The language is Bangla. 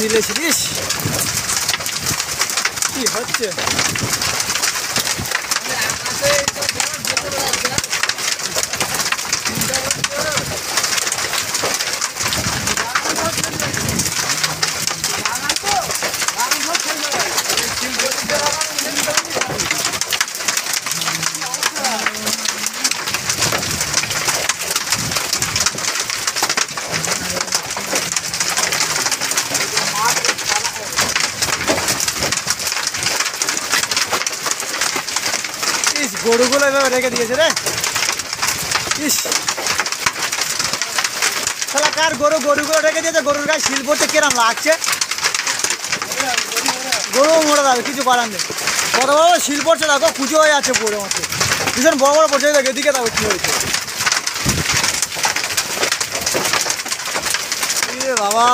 ফিরেছিস কি হচ্ছে? গরুগুলো এভাবে রেখে দিয়েছে রে। ইস শালা কার গরুগুলো রেখে দিয়েছে, গরুর গায়ে শিল পড়তে কিরম লাগছে। গরু মরে যাবে, কিছু করার নেই। বড় বড় শিল পড়ছে, দেখো পুজো হয়ে যাচ্ছে পড়ে মতো, ভীষণ বড় বড় পড়ছে। দেখো এদিকে, দেখো কি হয়েছে। বাবা